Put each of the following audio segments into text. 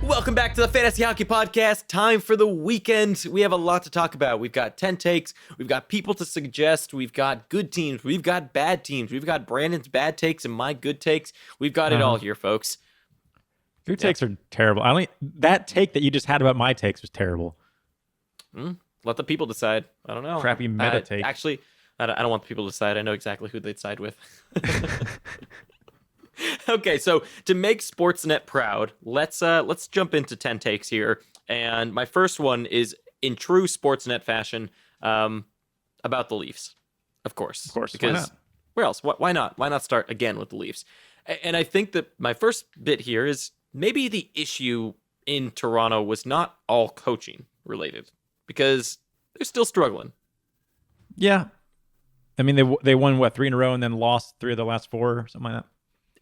Welcome back to the Fantasy Hockey Podcast. Time for the weekend. We have a lot to talk about. We've got 10 takes. We've got people to suggest. We've got good teams. We've got bad teams. We've got Brandon's bad takes and my good takes. We've got it all here, folks. Your takes are terrible. That take that you just had about my takes was terrible. Let the people decide. I don't know. Crappy meta take. Actually, I don't want the people to decide. I know exactly who they'd side with. Okay, so to make Sportsnet proud, let's jump into 10 takes here. And my first one is in true Sportsnet fashion, about the Leafs. Of course. Because where else? Why not? Why not start again with the Leafs? And I think that my first bit here is maybe the issue in Toronto was not all coaching related, because they're still struggling. Yeah. I mean, they won, 3 in a row and then lost 3 of the last 4 or something like that.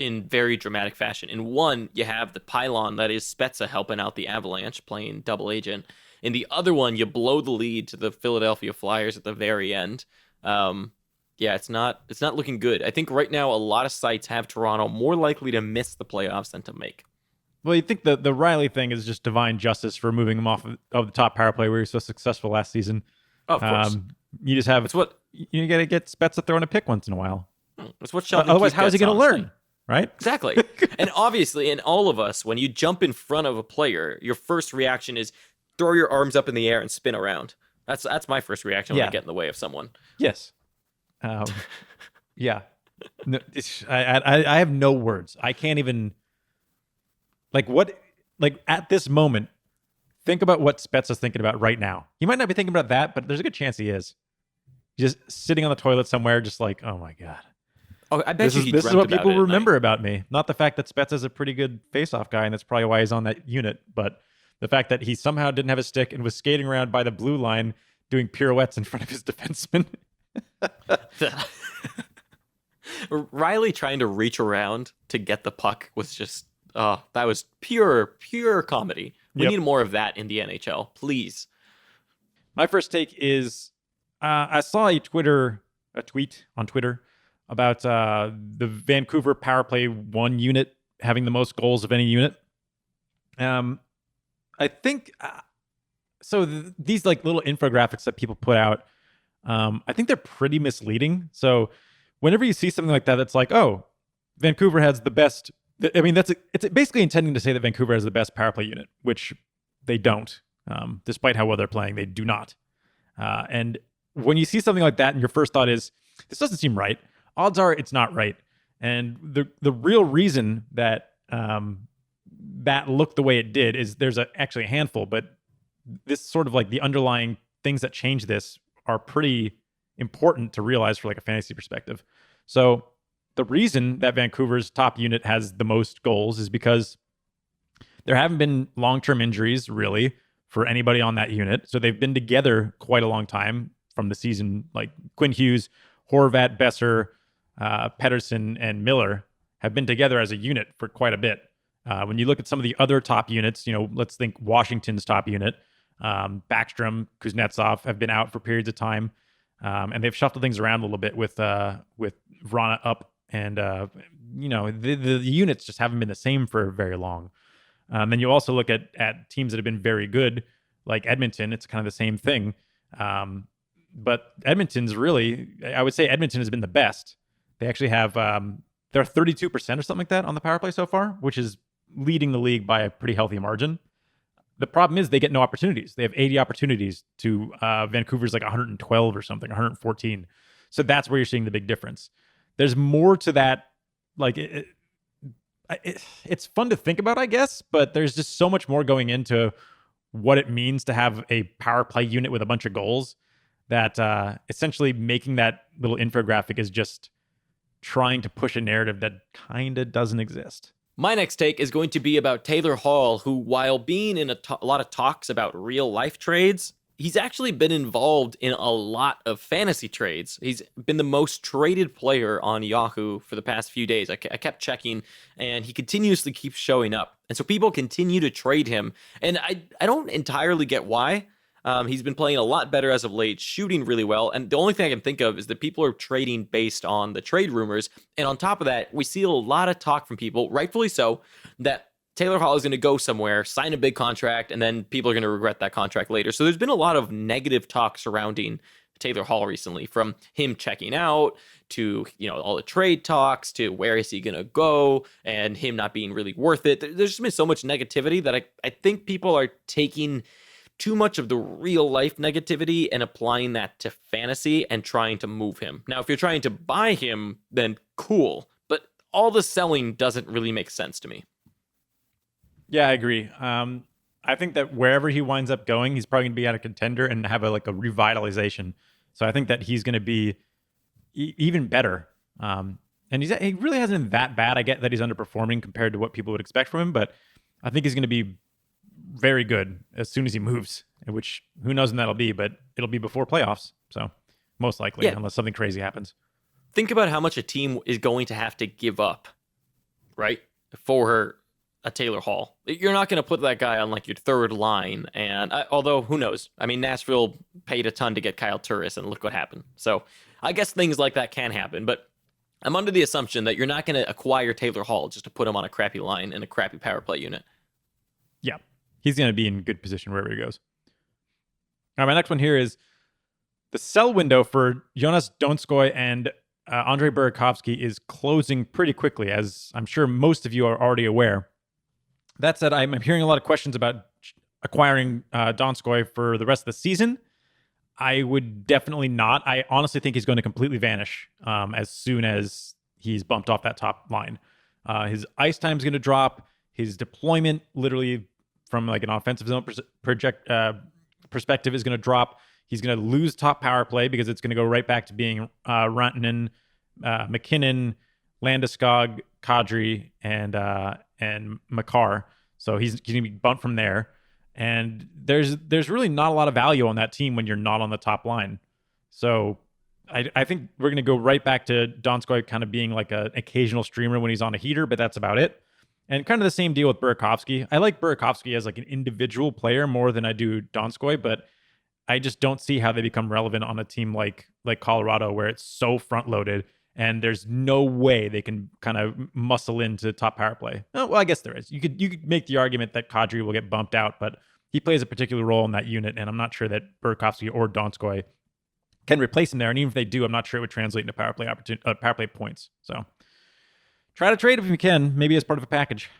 In very dramatic fashion. In one, you have the pylon that is Spezza helping out the Avalanche, playing double agent. In the other one, you blow the lead to the Philadelphia Flyers at the very end. It's not looking good. I think right now a lot of sites have Toronto more likely to miss the playoffs than to make. Well, you think the Riley thing is just divine justice for moving him off of the top power play where he was so successful last season. Oh, of course. You just have... It's what... You got to get Spezza throwing a pick once in a while. It's what Sheldon Otherwise, Keefe how is he gets, going to honestly. learn? Right? Exactly. And obviously, in all of us, when you jump in front of a player, your first reaction is throw your arms up in the air and spin around. That's my first reaction when I get in the way of someone. Yes. Yeah. No, I have no words. I can't even... at this moment, think about what Spezza's thinking about right now. He might not be thinking about that, but there's a good chance he is. He's just sitting on the toilet somewhere, just like, oh my God. Oh, I bet this is what people remember about me. Not the fact that Spezza's a pretty good face-off guy, and that's probably why he's on that unit, but the fact that he somehow didn't have a stick and was skating around by the blue line doing pirouettes in front of his defenseman. Riley trying to reach around to get the puck was just, that was pure comedy. We need more of that in the NHL, please. My first take is, I saw a tweet on Twitter about the Vancouver power play 1 unit having the most goals of any unit. I think these little infographics that people put out, I think they're pretty misleading. So whenever you see something like that, it's like, oh, Vancouver has the best. I mean, it's basically intending to say that Vancouver has the best power play unit, which they don't. Despite how well they're playing, they do not. And when you see something like that, and your first thought is, this doesn't seem right. Odds are it's not right. And the real reason that that looked the way it did is there's actually a handful, but this sort of the underlying things that change this are pretty important to realize for a fantasy perspective. So the reason that Vancouver's top unit has the most goals is because there haven't been long-term injuries really for anybody on that unit. So they've been together quite a long time from the season. Like Quinn Hughes, Horvat, Besser, Pettersson, and Miller have been together as a unit for quite a bit. When you look at some of the other top units, let's think Washington's top unit, Backstrom, Kuznetsov have been out for periods of time, and they've shuffled things around a little bit with Vrana up, and the units just haven't been the same for very long. Then you also look at teams that have been very good, like Edmonton. It's kind of the same thing. But Edmonton's really, I would say Edmonton has been the best. They actually have, they're 32% or something like that on the power play so far, which is leading the league by a pretty healthy margin. The problem is they get no opportunities. They have 80 opportunities to Vancouver's 112 or something, 114. So that's where you're seeing the big difference. There's more to that. It's fun to think about, I guess, but there's just so much more going into what it means to have a power play unit with a bunch of goals that essentially making that little infographic is just trying to push a narrative that kind of doesn't exist. My next take is going to be about Taylor Hall, who, while being in a lot of talks about real life trades, he's actually been involved in a lot of fantasy trades. He's been the most traded player on Yahoo for the past few days. I kept checking, and he continuously keeps showing up. And so people continue to trade him. And I don't entirely get why. He's been playing a lot better as of late, shooting really well. And the only thing I can think of is that people are trading based on the trade rumors. And on top of that, we see a lot of talk from people, rightfully so, that Taylor Hall is going to go somewhere, sign a big contract, and then people are going to regret that contract later. So there's been a lot of negative talk surrounding Taylor Hall recently, from him checking out to, all the trade talks to where is he going to go and him not being really worth it. There's just been so much negativity that I think people are taking too much of the real life negativity and applying that to fantasy and trying to move him. Now, if you're trying to buy him, then cool. But all the selling doesn't really make sense to me. Yeah, I agree. I think that wherever he winds up going, he's probably going to be at a contender and have a revitalization. So I think that he's going to be even better. And he really hasn't been that bad. I get that he's underperforming compared to what people would expect from him, but I think he's going to be very good as soon as he moves, which who knows when that'll be, but it'll be before playoffs. So most likely, unless something crazy happens. Think about how much a team is going to have to give up, right, for a Taylor Hall. You're not going to put that guy on your third line. And although, who knows? I mean, Nashville paid a ton to get Kyle Turris, and look what happened. So I guess things like that can happen. But I'm under the assumption that you're not going to acquire Taylor Hall just to put him on a crappy line in a crappy power play unit. Yeah, he's going to be in good position wherever he goes. All right, my next one here is the sell window for Jonas Donskoy and Andrei Burakovsky is closing pretty quickly, as I'm sure most of you are already aware. That said, I'm hearing a lot of questions about acquiring Donskoy for the rest of the season. I would definitely not. I honestly think he's going to completely vanish as soon as he's bumped off that top line. His ice time is going to drop. His deployment, literally from an offensive zone perspective, is going to drop. He's going to lose top power play because it's going to go right back to being Rantanen, McKinnon, Landeskog, Kadri, and Makar. So he's going to be bumped from there. And there's really not a lot of value on that team when you're not on the top line. So I think we're going to go right back to Donskoy kind of being like an occasional streamer when he's on a heater, but that's about it. And kind of the same deal with Burakovsky. I like Burakovsky as an individual player more than I do Donskoy, but I just don't see how they become relevant on a team like Colorado, where it's so front loaded and there's no way they can kind of muscle into top power play. Oh, well, I guess there is. You could make the argument that Kadri will get bumped out, but he plays a particular role in that unit, and I'm not sure that Burakovsky or Donskoy can replace him there. And even if they do, I'm not sure it would translate into power play points. So try to trade if you can, maybe as part of a package.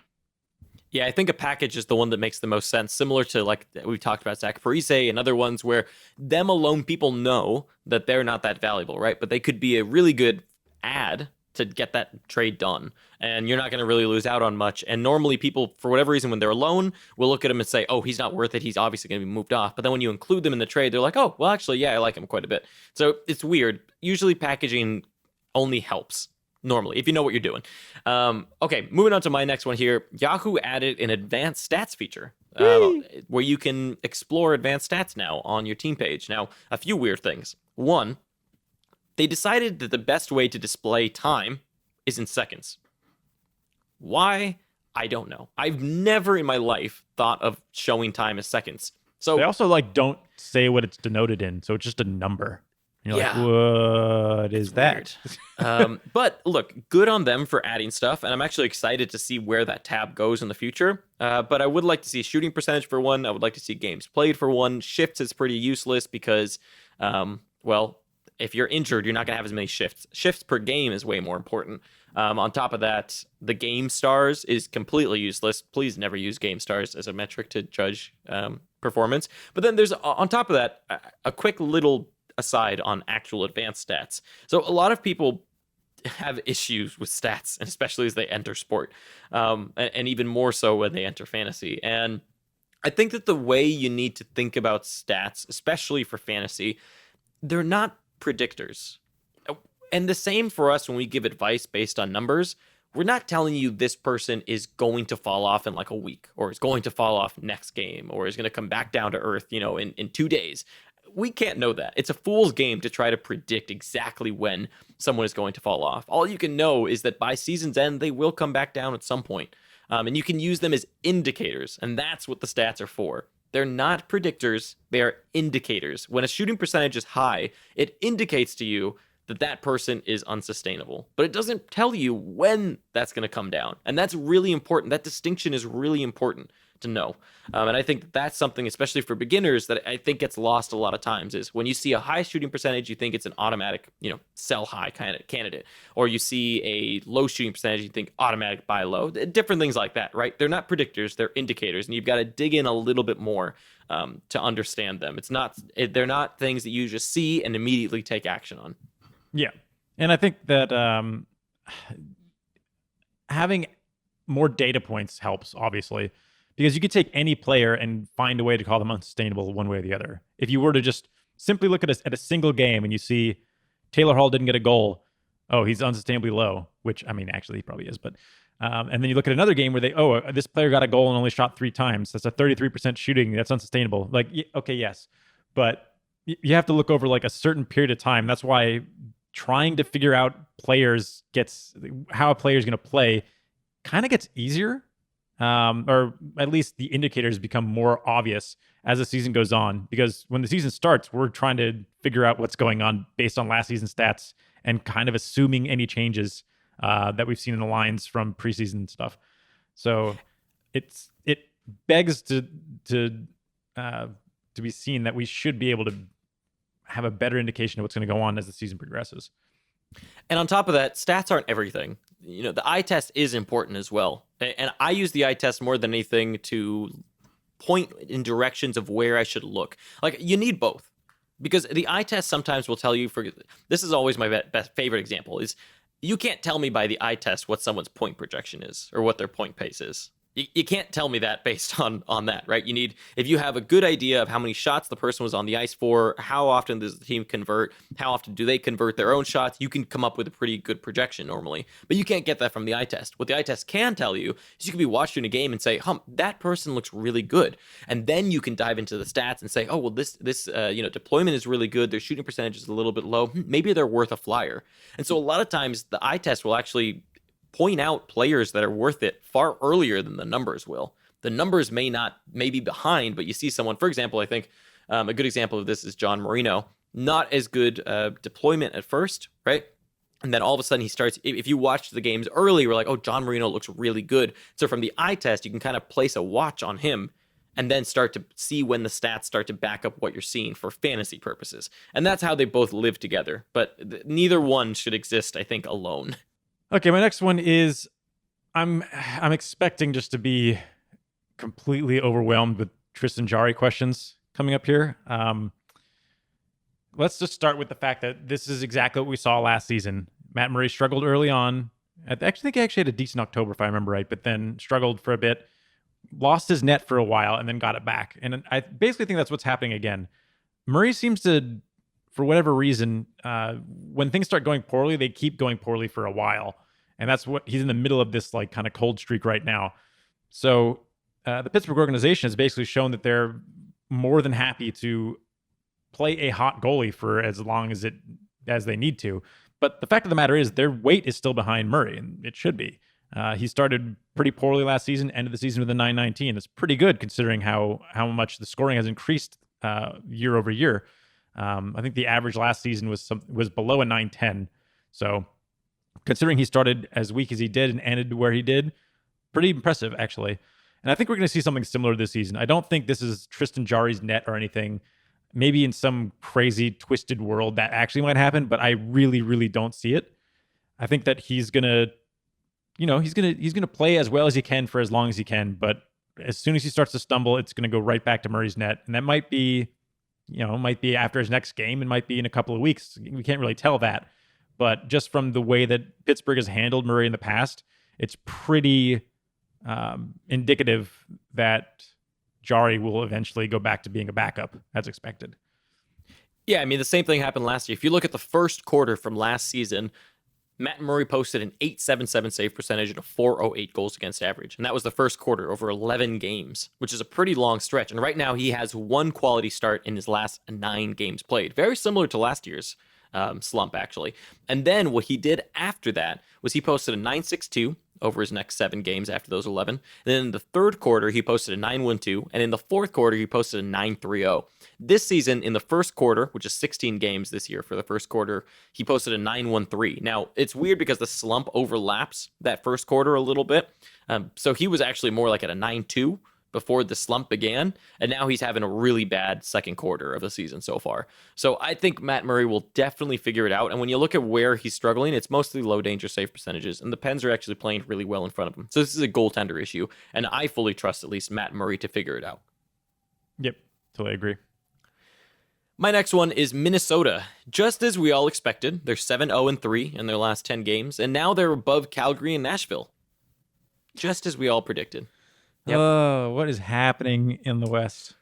Yeah, I think a package is the one that makes the most sense, similar to we've talked about Zach Parise and other ones where them alone, people know that they're not that valuable, right? But they could be a really good add to get that trade done, and you're not going to really lose out on much. And normally people, for whatever reason, when they're alone, will look at him and say, oh, he's not worth it, he's obviously going to be moved off. But then when you include them in the trade, they're like, oh, well, actually, yeah, I like him quite a bit. So it's weird. Usually packaging only helps normally, if you know what you're doing. Okay, moving on to my next one here. Yahoo added an advanced stats feature where you can explore advanced stats now on your team page. Now, a few weird things. One, they decided that the best way to display time is in seconds. Why? I don't know. I've never in my life thought of showing time as seconds. So they also don't say what it's denoted in, so it's just a number. You're like, what is that? But look, good on them for adding stuff, and I'm actually excited to see where that tab goes in the future. But I would like to see shooting percentage for one. I would like to see games played for one. Shifts is pretty useless because, if you're injured, you're not going to have as many shifts. Shifts per game is way more important. On top of that, the game stars is completely useless. Please never use game stars as a metric to judge performance. But then there's, on top of that, a quick little aside on actual advanced stats. So a lot of people have issues with stats, and especially as they enter sport, and even more so when they enter fantasy. And I think that the way you need to think about stats, especially for fantasy, they're not predictors. And the same for us when we give advice based on numbers. We're not telling you this person is going to fall off in a week, or is going to fall off next game, or is going to come back down to earth, in 2 days. We can't know that. It's a fool's game to try to predict exactly when someone is going to fall off. All you can know is that by season's end, they will come back down at some point. And you can use them as indicators, and that's what the stats are for. They're not predictors, they are indicators. When a shooting percentage is high, it indicates to you that person is unsustainable. But it doesn't tell you when that's going to come down. And that's really important. That distinction is really important to know. And I think that's something, especially for beginners, that I think gets lost a lot of times, is when you see a high shooting percentage, you think it's an automatic, sell high kind of candidate. Or you see a low shooting percentage, you think automatic buy low. Different things like that, right? They're not predictors, they're indicators. And you've got to dig in a little bit more to understand them. They're not things that you just see and immediately take action on. Yeah. And I think that having more data points helps, obviously, because you could take any player and find a way to call them unsustainable one way or the other. If you were to just simply look at a single game and you see Taylor Hall didn't get a goal, oh, he's unsustainably low, which, I mean, actually he probably is. But and then you look at another game where this player got a goal and only shot 3 times. That's a 33% shooting. That's unsustainable. Like, okay, yes. But you have to look over like a certain period of time. That's why trying to figure out how a player is going to play kind of gets easier, or at least the indicators become more obvious as the season goes on. Because when the season starts, we're trying to figure out what's going on based on last season's stats and kind of assuming any changes that we've seen in the lines from preseason stuff. So it begs to be seen that we should be able to have a better indication of what's going to go on as the season progresses. And on top of that, stats aren't everything. The eye test is important as well. And I use the eye test more than anything to point in directions of where I should look. Like, you need both, because the eye test sometimes will tell you, this is always my best favorite example, is you can't tell me by the eye test what someone's point projection is or what their point pace is. You can't tell me that based on that, right? If you have a good idea of how many shots the person was on the ice for, how often does the team convert, how often do they convert their own shots, you can come up with a pretty good projection normally. But you can't get that from the eye test. What the eye test can tell you is you can be watching a game and say, that person looks really good. And then you can dive into the stats and say, oh, well, this deployment is really good. Their shooting percentage is a little bit low. Maybe they're worth a flyer. And so a lot of times the eye test will actually point out players that are worth it far earlier than the numbers will. The numbers may be behind, but you see someone, for example, I think a good example of this is John Marino. Not as good deployment at first, right? And then all of a sudden he starts, if you watch the games early, we're like, oh, John Marino looks really good. So from the eye test, you can kind of place a watch on him and then start to see when the stats start to back up what you're seeing for fantasy purposes. And that's how they both live together. But neither one should exist, I think, alone. Okay, my next one is I'm expecting just to be completely overwhelmed with Tristan Jarry questions coming up here. Let's just start with the fact that this is exactly what we saw last season. Matt Murray struggled early on. I think he actually had a decent October, if I remember right, but then struggled for a bit, lost his net for a while, and then got it back. And I basically think that's what's happening again. Murray seems to, for whatever reason, when things start going poorly, they keep going poorly for a while. And that's what he's in the middle of this like kind of cold streak right now. So the Pittsburgh organization has basically shown that they're more than happy to play a hot goalie for as long as they need to. But the fact of the matter is their weight is still behind Murray, and it should be. He started pretty poorly last season, ended the season with a 919. That's pretty good considering how much the scoring has increased year over year. I think the average last season was below a 910. So considering he started as weak as he did and ended where he did, pretty impressive, actually. And I think we're going to see something similar this season. I don't think this is Tristan Jarry's net or anything. Maybe in some crazy, twisted world that actually might happen, but I really, really don't see it. I think that he's going to, he's going to play as well as he can for as long as he can. But as soon as he starts to stumble, it's going to go right back to Murray's net. And that might be after his next game. It might be in a couple of weeks. We can't really tell that. But just from the way that Pittsburgh has handled Murray in the past, it's pretty indicative that Jarry will eventually go back to being a backup as expected. Yeah, I mean, the same thing happened last year. If you look at the first quarter from last season, Matt Murray posted an .877 save percentage and a .408 goals against average. And that was the first quarter over 11 games, which is a pretty long stretch. And right now he has one quality start in his last 9 games played. Very similar to last year's slump, actually. And then what he did after that was he posted a 9.62 over his next 7 games after those 11. And then in the third quarter, he posted a 9.12. And in the fourth quarter, he posted a 9.30. This season, in the first quarter, which is 16 games this year for the first quarter, he posted a 9.13. Now, it's weird because the slump overlaps that first quarter a little bit. So he was actually more like at a 9.2 before the slump began, and now he's having a really bad second quarter of the season so far. So I think Matt Murray will definitely figure it out, and when you look at where he's struggling, it's mostly low danger save percentages, and the Pens are actually playing really well in front of him. So this is a goaltender issue, and I fully trust at least Matt Murray to figure it out. Yep, totally agree. My next one is Minnesota. Just as we all expected, they're 7-0-3 in their last 10 games, and now they're above Calgary and Nashville. Just as we all predicted. Yep. Oh, what is happening in the West?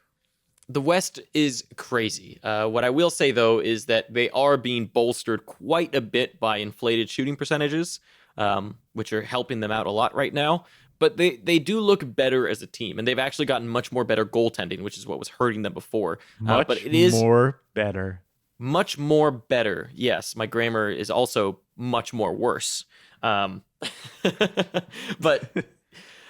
The West is crazy. What I will say, though, is that they are being bolstered quite a bit by inflated shooting percentages, which are helping them out a lot right now. But they do look better as a team, and they've actually gotten much more better goaltending, which is what was hurting them before. Much more better. Much more better. Yes, my grammar is also much more worse. But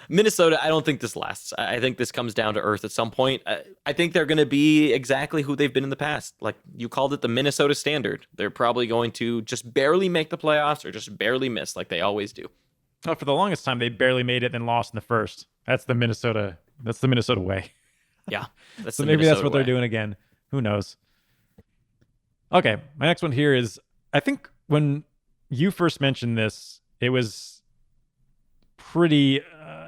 Minnesota, I don't think this lasts. I think this comes down to earth at some point. I think they're going to be exactly who they've been in the past. Like you called it the Minnesota Standard. They're probably going to just barely make the playoffs or just barely miss like they always do. Oh, for the longest time, they barely made it and lost in the first. That's the Minnesota way. Yeah. So maybe that's what they're doing again. Who knows? Okay. My next one here is, I think when you first mentioned this, it was pretty,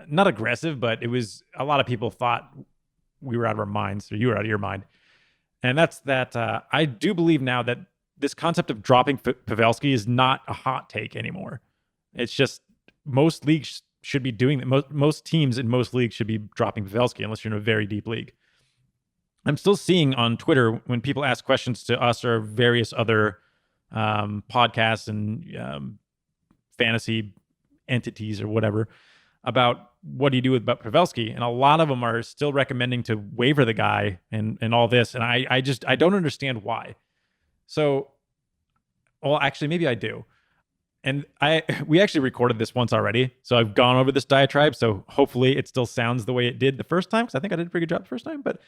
not aggressive, but it was, a lot of people thought we were out of our minds, or you were out of your mind. And that's that I do believe now that this concept of dropping Pavelski is not a hot take anymore. It's just most leagues should be doing that. Most teams in most leagues should be dropping Pavelski unless you're in a very deep league. I'm still seeing on Twitter when people ask questions to us or various other podcasts and fantasy entities or whatever about what do you do about Pavelski, and a lot of them are still recommending to waiver the guy and all this, and I don't understand why. So, well, actually, maybe I do. And we actually recorded this once already, so I've gone over this diatribe, so hopefully it still sounds the way it did the first time, because I think I did a pretty good job the first time. But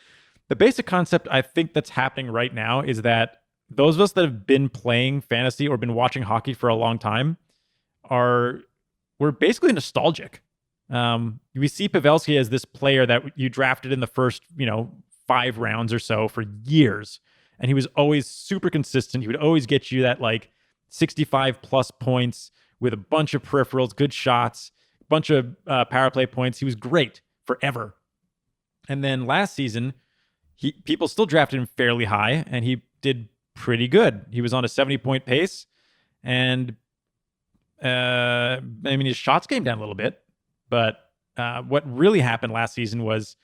the basic concept I think that's happening right now is that those of us that have been playing fantasy or been watching hockey for a long time we're basically nostalgic. We see Pavelski as this player that you drafted in the first, 5 rounds or so for years, and he was always super consistent. He would always get you that like 65 plus points with a bunch of peripherals, good shots, a bunch of power play points. He was great forever. And then last season, people still drafted him fairly high, and he did pretty good. He was on a 70-point pace, and his shots came down a little bit. But what really happened last season was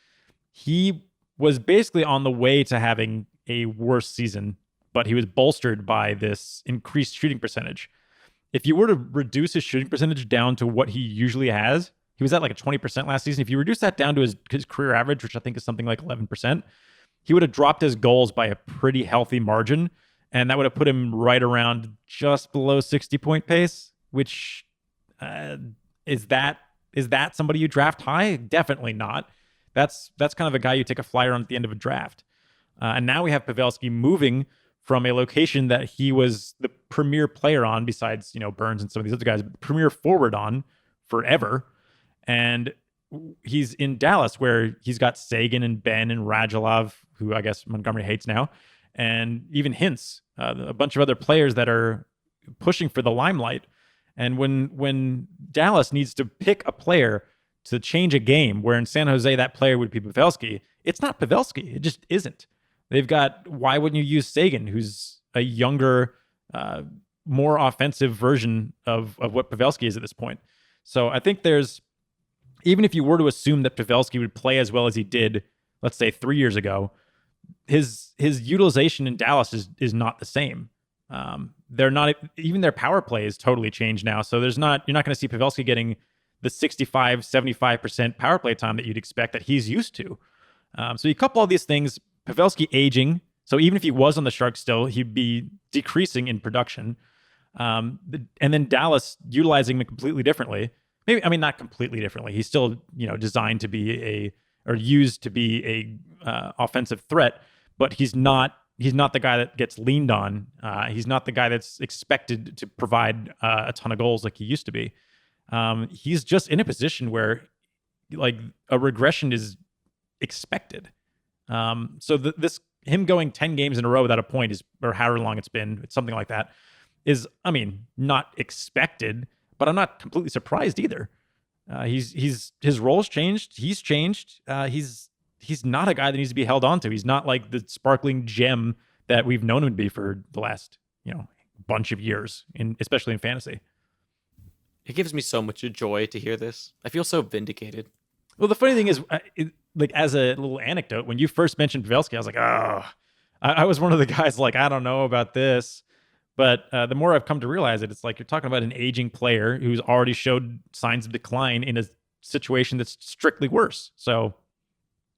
he was basically on the way to having a worse season, but he was bolstered by this increased shooting percentage. If you were to reduce his shooting percentage down to what he usually has, he was at like a 20% last season. If you reduce that down to his career average, which I think is something like 11%, he would have dropped his goals by a pretty healthy margin, and that would have put him right around just below 60-point pace, which is that somebody you draft high? Definitely not. That's kind of a guy you take a flyer on at the end of a draft. And now we have Pavelski moving from a location that he was the premier player on, besides Burns and some of these other guys, but the premier forward on forever. And he's in Dallas, where he's got Sagan and Ben and Radulov, who I guess Montgomery hates now, and even Hintz, a bunch of other players that are pushing for the limelight. And when Dallas needs to pick a player to change a game, where in San Jose that player would be Pavelski, it's not Pavelski. It just isn't. They've got, why wouldn't you use Sagan, who's a younger, more offensive version of what Pavelski is at this point? So I think even if you were to assume that Pavelski would play as well as he did, let's say 3 years ago, his utilization in Dallas is not the same. They're not, even their power play is totally changed now. So you're not going to see Pavelski getting the 65, 75% power play time that you'd expect that he's used to. So you couple all these things, Pavelski aging, So even if he was on the Sharks still, he'd be decreasing in production. And then Dallas utilizing him completely differently. Maybe, I mean, not completely differently. He's still, designed to be or used to be a offensive threat, but he's not the guy that gets leaned on. He's not the guy that's expected to provide a ton of goals like he used to be. He's just in a position where like a regression is expected. So this him going 10 games in a row without a point is, or however long it's been, it's something like that, is, I mean, not expected, but I'm not completely surprised either. His role's changed. He's changed. He's not a guy that needs to be held on to. He's not like the sparkling gem that we've known him to be for the last, bunch of years, especially in fantasy. It gives me so much joy to hear this. I feel so vindicated. Well, the funny thing is, like as a little anecdote, when you first mentioned Pavelski, I was like, oh, I was one of the guys like, I don't know about this. But the more I've come to realize it, it's like you're talking about an aging player who's already showed signs of decline in a situation that's strictly worse. So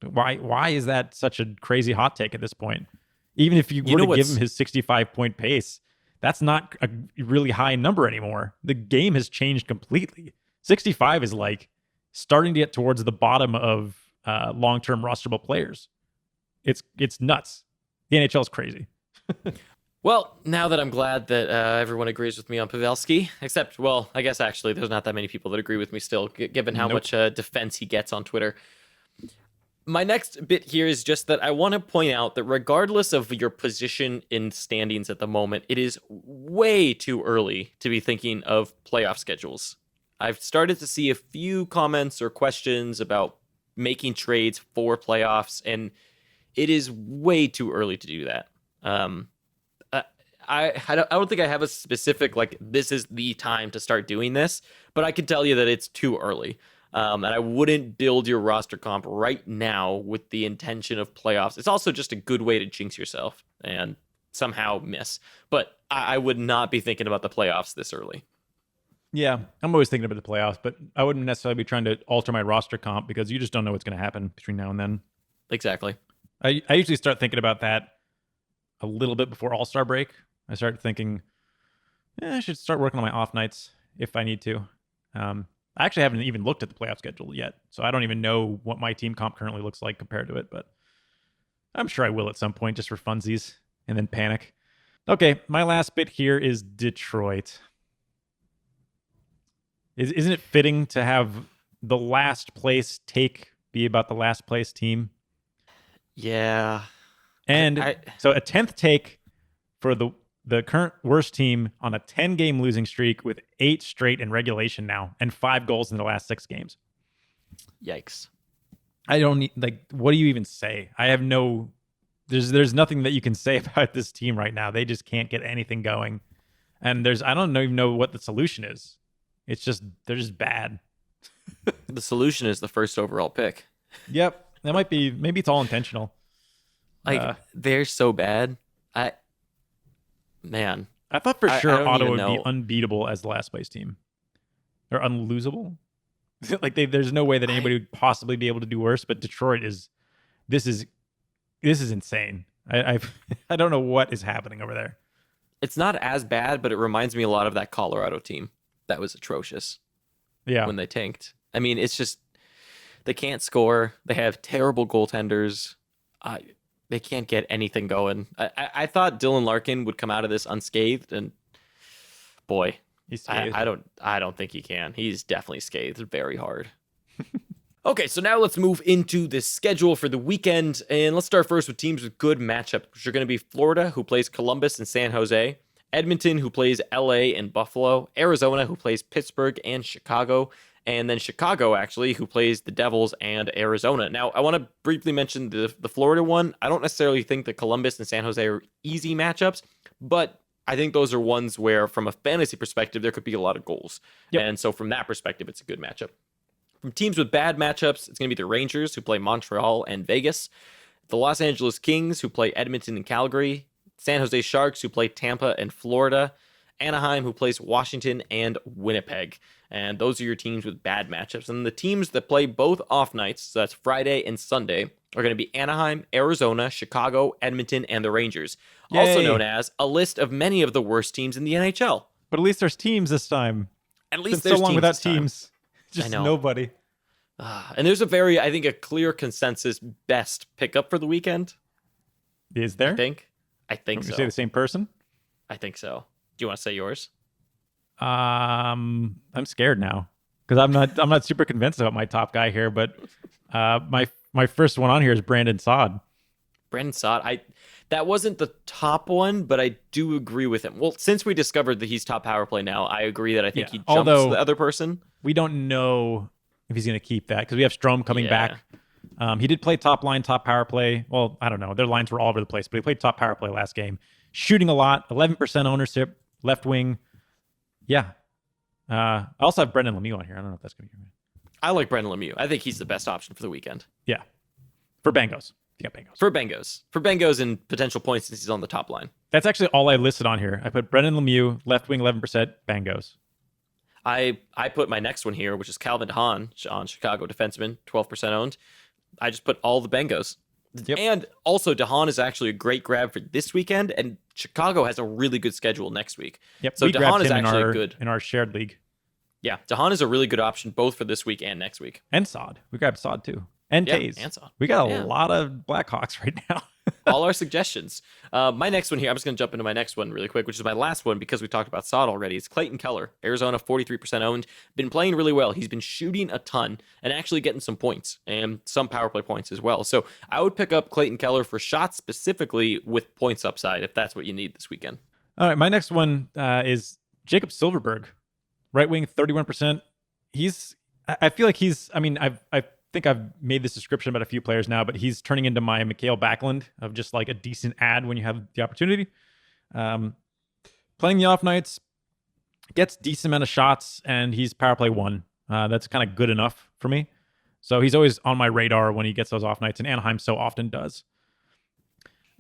why is that such a crazy hot take at this point? Even if you were to give him his 65-point pace, that's not a really high number anymore. The game has changed completely. 65 is like starting to get towards the bottom of long-term rosterable players. It's nuts. The NHL is crazy. Well, now that I'm glad that everyone agrees with me on Pavelski, except, well, I guess actually there's not that many people that agree with me still, given how much defense he gets on Twitter. My next bit here is just that I want to point out that regardless of your position in standings at the moment, it is way too early to be thinking of playoff schedules. I've started to see a few comments or questions about making trades for playoffs, and it is way too early to do that. I don't think I have a specific, like, this is the time to start doing this, but I can tell you that it's too early. And I wouldn't build your roster comp right now with the intention of playoffs. It's also just a good way to jinx yourself and somehow miss. But I would not be thinking about the playoffs this early. Yeah, I'm always thinking about the playoffs, but I wouldn't necessarily be trying to alter my roster comp because you just don't know what's going to happen between now and then. Exactly. I usually start thinking about that a little bit before All-Star break. I start thinking, I should start working on my off nights if I need to. I actually haven't even looked at the playoff schedule yet, so I don't even know what my team comp currently looks like compared to it, but I'm sure I will at some point just for funsies and then panic. Okay, my last bit here is Detroit. Isn't it fitting to have the last place take be about the last place team? Yeah. And so a 10th take for the current worst team on a 10-game losing streak with 8 straight in regulation now and 5 goals in the last 6 games. Yikes. I don't need, like, what do you even say? I have no, there's nothing that you can say about this team right now. They just can't get anything going. And I don't even know what the solution is. It's just, they're just bad. The solution is the first overall pick. Yep. That might be, maybe it's all intentional. Like, they're so bad. I thought for sure Ottawa would know. be unbeatable as the last place team. Or unlosable. Like there's no way that anybody would possibly be able to do worse, but Detroit this is insane. I don't know what is happening over there. It's not as bad, but it reminds me a lot of that Colorado team. That was atrocious. Yeah. When they tanked. I mean, it's just they can't score. They have terrible goaltenders. They can't get anything going. I thought Dylan Larkin would come out of this unscathed, and boy, I don't think he can. He's definitely scathed very hard. Okay, so now let's move into the schedule for the weekend, and let's start first with teams with good matchups, which are going to be Florida, who plays Columbus and San Jose, Edmonton, who plays LA and Buffalo, Arizona, who plays Pittsburgh and Chicago, and then Chicago, actually, who plays the Devils and Arizona. Now, I want to briefly mention the Florida one. I don't necessarily think that Columbus and San Jose are easy matchups, but I think those are ones where, from a fantasy perspective, there could be a lot of goals. Yep. And so from that perspective, it's a good matchup. From teams with bad matchups, it's going to be the Rangers, who play Montreal and Vegas, the Los Angeles Kings, who play Edmonton and Calgary, San Jose Sharks, who play Tampa and Florida, Anaheim, who plays Washington and Winnipeg. And those are your teams with bad matchups. And the teams that play both off nights, so that's Friday and Sunday, are going to be Anaheim, Arizona, Chicago, Edmonton, and the Rangers, also Yay. known as a list of many of the worst teams in the NHL. But at least there's teams this time. At least it's there's been so long teams without this time. teams. Just nobody. And there's I think, a clear consensus best pickup for the weekend. Is there? I think so. You say the same person? I think so. Do you want to say yours? I'm scared now because I'm not super convinced about my top guy here. But my first one on here is Brandon Saad. Brandon Saad. That wasn't the top one, but I do agree with him. Well, since we discovered that he's top power play now, I agree that I think he jumps the other person. We don't know if he's going to keep that because we have Strome coming back. He did play top line, top power play. Well, I don't know. Their lines were all over the place, but he played top power play last game. Shooting a lot, 11% ownership, left wing. Yeah. I also have Brendan Lemieux on here. I don't know if that's going to be right. I like Brendan Lemieux. I think he's the best option for the weekend. Yeah. For Bengals. You got Bengals. For Bengals and potential points since he's on the top line. That's actually all I listed on here. I put Brendan Lemieux, left wing, 11%, Bengals. I put my next one here, which is Calvin Hahn on Chicago defenseman, 12% owned. I just put all the Bengals. Yep. And also, DeHaan is actually a great grab for this weekend, and Chicago has a really good schedule next week. Yep. So DeHaan is actually good. In our shared league. Yeah, DeHaan is a really good option both for this week and next week. And Saad. We grabbed Saad too. And Taze. And Saad. We got a lot of Blackhawks right now. All our suggestions. My next one here, I'm just going to jump into my next one really quick, which is my last one because we talked about Saad already. It's Clayton Keller, Arizona, 43% owned. Been playing really well. He's been shooting a ton and actually getting some points and some power play points as well. So I would pick up Clayton Keller for shots specifically with points upside if that's what you need this weekend. All right, my next one is Jacob Silfverberg, right wing, 31%. I feel like I think I've made this description about a few players now, but he's turning into my Mikhail Backlund of just like a decent ad when you have the opportunity. Playing the off nights, gets decent amount of shots, and he's power play 1. That's kind of good enough for me. So he's always on my radar when he gets those off nights, and Anaheim so often does.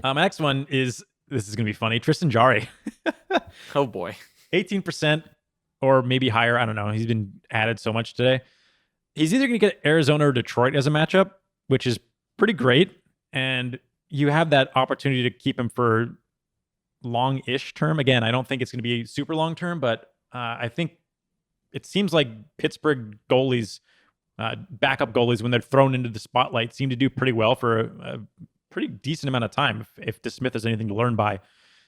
My next one is, this is going to be funny, Tristan Jarry. Oh boy. 18% or maybe higher. I don't know. He's been added so much today. He's either going to get Arizona or Detroit as a matchup, which is pretty great. And you have that opportunity to keep him for long-ish term. Again, I don't think it's going to be super long-term, but I think it seems like Pittsburgh goalies, backup goalies, when they're thrown into the spotlight, seem to do pretty well for a pretty decent amount of time if DeSmith has anything to learn by.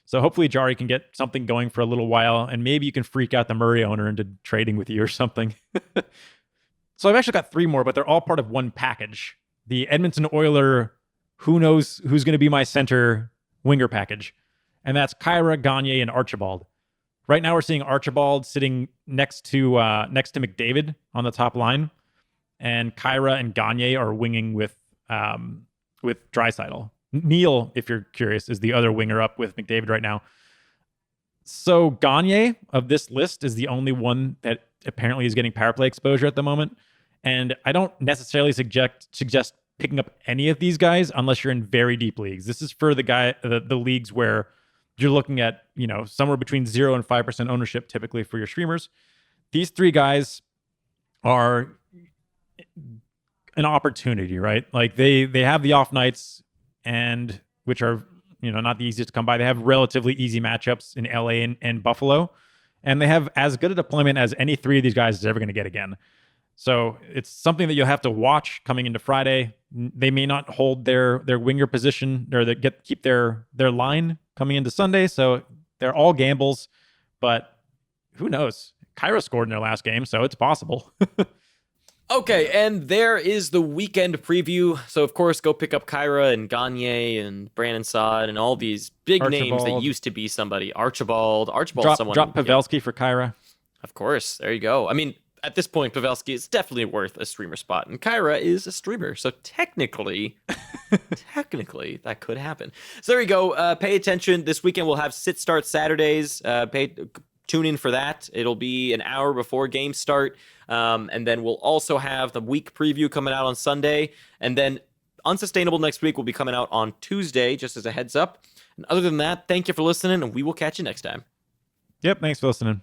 So hopefully Jarry can get something going for a little while, and maybe you can freak out the Murray owner into trading with you or something. So I've actually got 3 more, but they're all part of one package. The Edmonton Oiler, who knows who's going to be my center winger package. And that's Kyra, Gagne, and Archibald. Right now we're seeing Archibald sitting next to McDavid on the top line. And Kyra and Gagne are winging with Draisaitl. Neil, if you're curious, is the other winger up with McDavid right now. So Gagne of this list is the only one that apparently is getting power play exposure at the moment. And I don't necessarily suggest picking up any of these guys unless you're in very deep leagues. This is for the leagues where you're looking at, somewhere between 0 and 5% ownership typically for your streamers. These 3 guys are an opportunity, right? Like they have the off nights, and which are, not the easiest to come by. They have relatively easy matchups in LA and Buffalo, and they have as good a deployment as any 3 of these guys is ever going to get again. So it's something that you'll have to watch coming into Friday. They may not hold their winger position or keep their line coming into Sunday. So they're all gambles, but who knows? Kyra scored in their last game, so it's possible. Okay, and there is the weekend preview. So, of course, go pick up Kyra and Gagne and Brandon Saad and all these big names that used to be somebody. Archibald, someone. Drop Pavelski for Kyra. Of course, there you go. I mean, at this point, Pavelski is definitely worth a streamer spot, and Kyra is a streamer, so technically, that could happen. So there you go. Pay attention. This weekend we'll have sit-start Saturdays. Tune in for that. It'll be an hour before games start. And then we'll also have the week preview coming out on Sunday. And then Unsustainable next week will be coming out on Tuesday, just as a heads up. And other than that, thank you for listening, and we will catch you next time. Yep, thanks for listening.